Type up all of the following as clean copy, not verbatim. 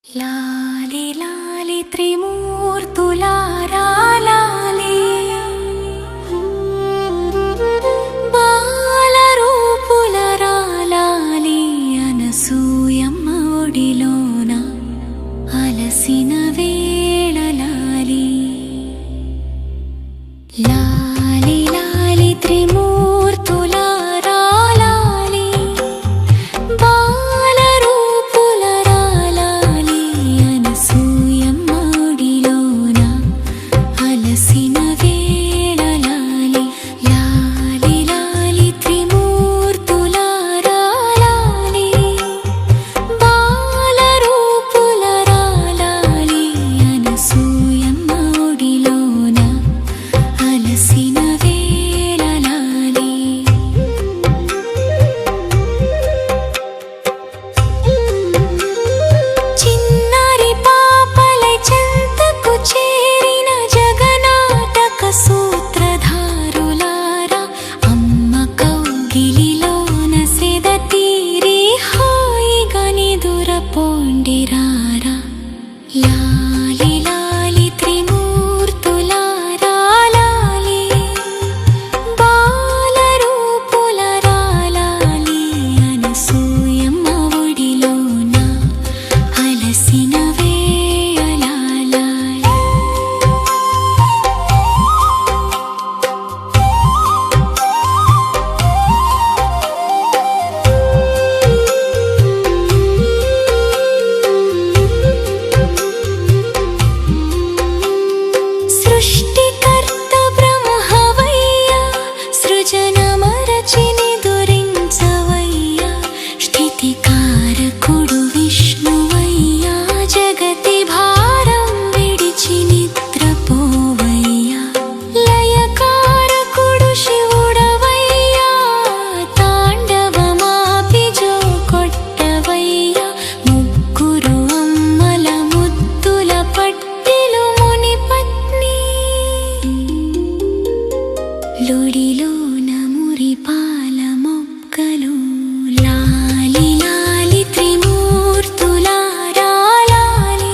లాలి లాలి త్రిమూర్తులారా లాలి, బాలరూపులరా లాలి, అనసూయమ్మ ఒడిలోన అలసిన వేళ లాలి. లాలి లాలి త్రిమూర్తులారా లాలి, బాలరూపులరా లాలి, అనసూయమ్మ ఒడిలోన అలసిన వేళ లాలి. లాలి లాలి త్రిమూర్తులారా లాలి, బాలరూపులరా లాలి, అనసూయమ్మ ఒడిలోన అలసిన వేళ లాలి. చిన్నారి పాపలై చెంతకు చేరిన జగనాటక సూత్రధారులారా, అమ్మ కౌగిలిలోన సెద తీరి హాయిగా నిదురపోండిరారా. లాలి లాలి త్రిమూర్తులారా లాలి, బాలరూపులరా లాలి, అనసూయమ్మ ఒడిలోన అలసిన వేళ లాలి. సృష్టికర్త బ్రహ్మవయ్యా, సృజన మరచి నిదురించవయ్యా, స్థితికారకుడు విష్ణువయ్యా, జగతి భారం విడిచి నిద్రపోవయ్యా, లయకారకుడు శివుడవయ్యా, తాండవమాపి జో కొట్టవయ్యా, ముగ్గురు అమ్మల ముద్దుల పట్టిలు మునిపత్ని, లొడిలోన మురిపాల మొక్కలు. లాలి లాలి త్రిమూర్తులారా లాలి,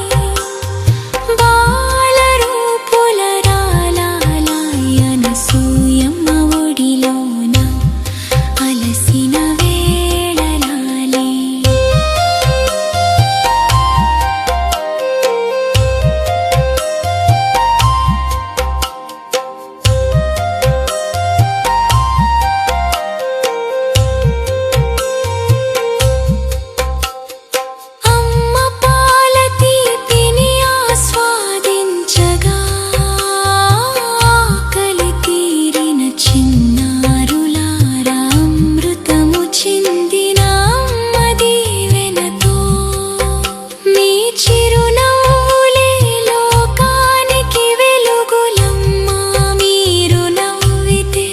బాలరూపులరా లాలి, అనసూయమ్మ ఒడిలోన అలసిన వేళ లాలి. అమ్మ పాల తీపిని ఆస్వాదించగా, ఆకలి తీరిన చిన్నారులారా, అమృతము చిందిన అమ్మ దీవెనతో, మీ చిరునవ్వులే లోకానికి వెలుగులమ్మా, మీరు నవ్వితే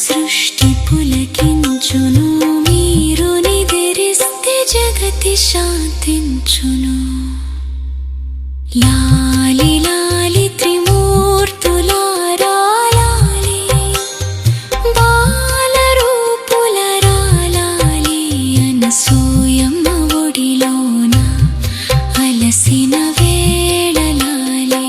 సృష్టి పులకించును, మీరు నిద్రిస్తే జగతి శాంతించును. లాలి లాలి త్రిమూర్తులారా లాలి, బాలరూపులరా లాలి, అనసూయమ్మ ఒడిలోన అలసిన వేళ లాలి.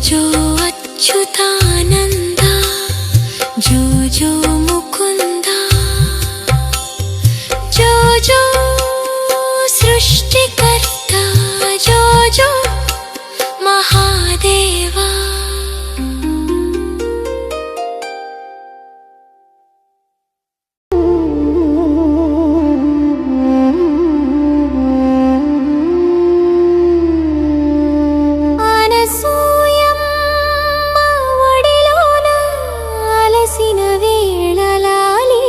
జో అచ్యుతానంద జో జో ముకుంద జో జో సృష్టికర్త జో జో మహాదేవా. అనసూయమ్మ ఒడిలోన అలసిన వేళ లాలి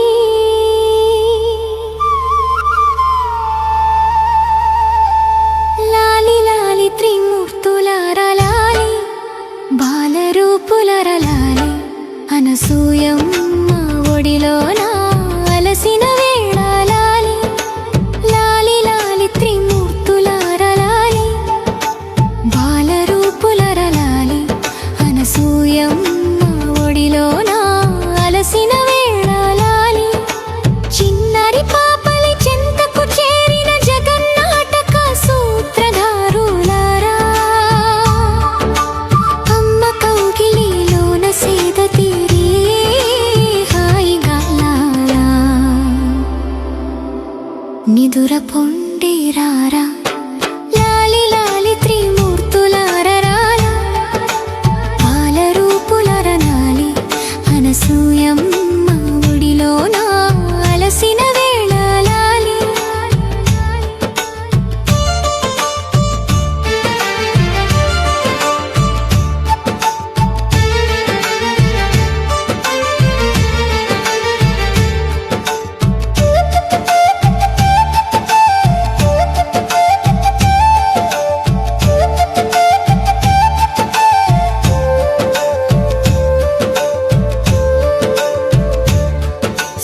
లాలి లాలి త్రిమూర్తులార లాలి బాలరూపులర లాలి అనసూయమ్మ ఒడిలోన అలసిన వేళ లాలి చిన్నరి పాపలి చెంతకు చేరిన జగన్నాటక సూత్రధారులారా అమ్మ కౌగిలిలోన సేద తీరి నిదుర పొండిరారా లాలి లాలి త్రిమూర్తులార రాలా బాలరూపులర నాలి అనసూయమ్మ ఒడిలోన అలసిన వేళ లాలి.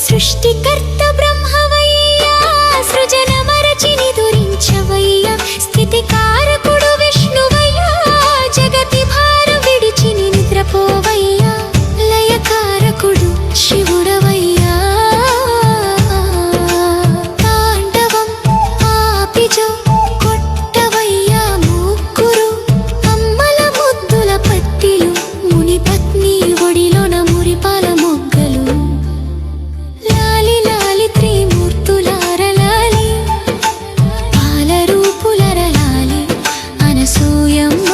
సృష్టికర్త బ్రహ్మవయ్యా సృజన మరచి నిదురించవయ్యా స్థితికారకుడు విష్ణువయ్యా జగతి భారం విడిచి నిద్రపోవయ్యా లయకారకుడు శివుడవయ్యా తాండవం ఆపిజో కొట్టవయ్యా ముగ్గురు అమ్మల ముద్దుల పత్తిలు ముని పత్ని ఒడిలోన మురిపాల మొగ్గలు లాలి లాలి త్రిమూర్తులార లాలి బాలరూపులర లాలి అనసూయమ్మ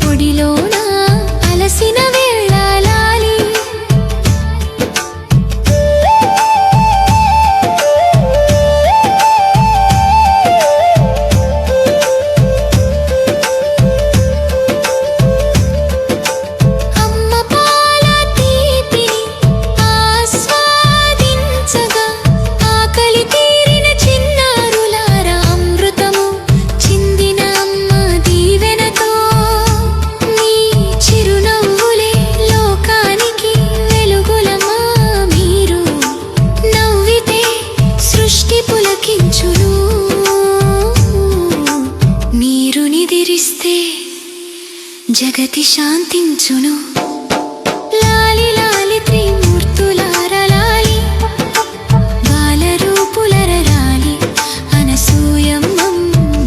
ఒడిలోన అలసిన వేళ లాలి. అమ్మ పాల తీపిని ఆస్వాదించగా ఆకలి తీరిన చిన్నారులార అమృతము చిందిన అమ్మ దీవెనతో నీ చిరునవ్వులే లోకానికి వెలుగులమా మీరు నవ్వితే సృష్టి పులకించును మీరు నిదిరిస్తే జగతి శాంతించును లాలి లాలి త్రిమూర్తులార లాలి బాలరూపులర లాలి అనసూయమ్మ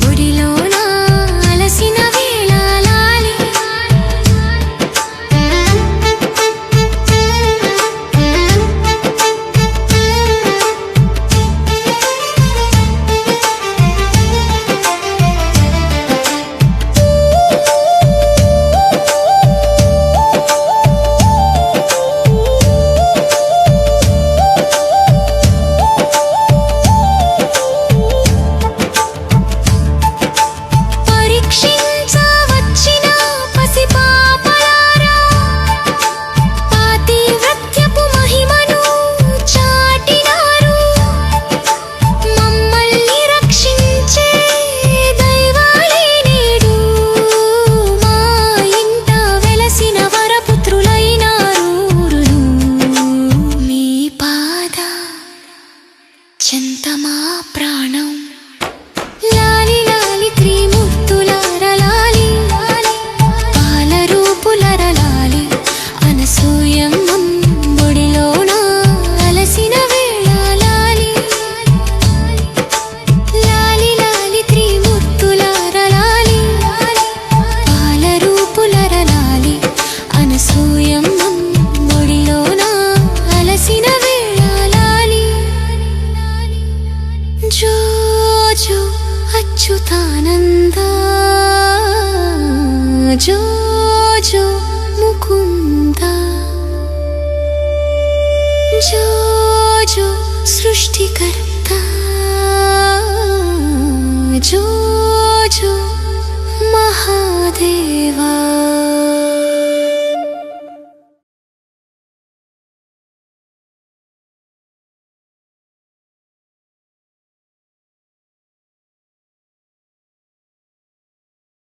ఒడిలోన అలసిన వేళ లాలి. జో అచ్యుతానంద జో జో ముకుంద జో జో సృష్టికర్త జో జో మహాదేవా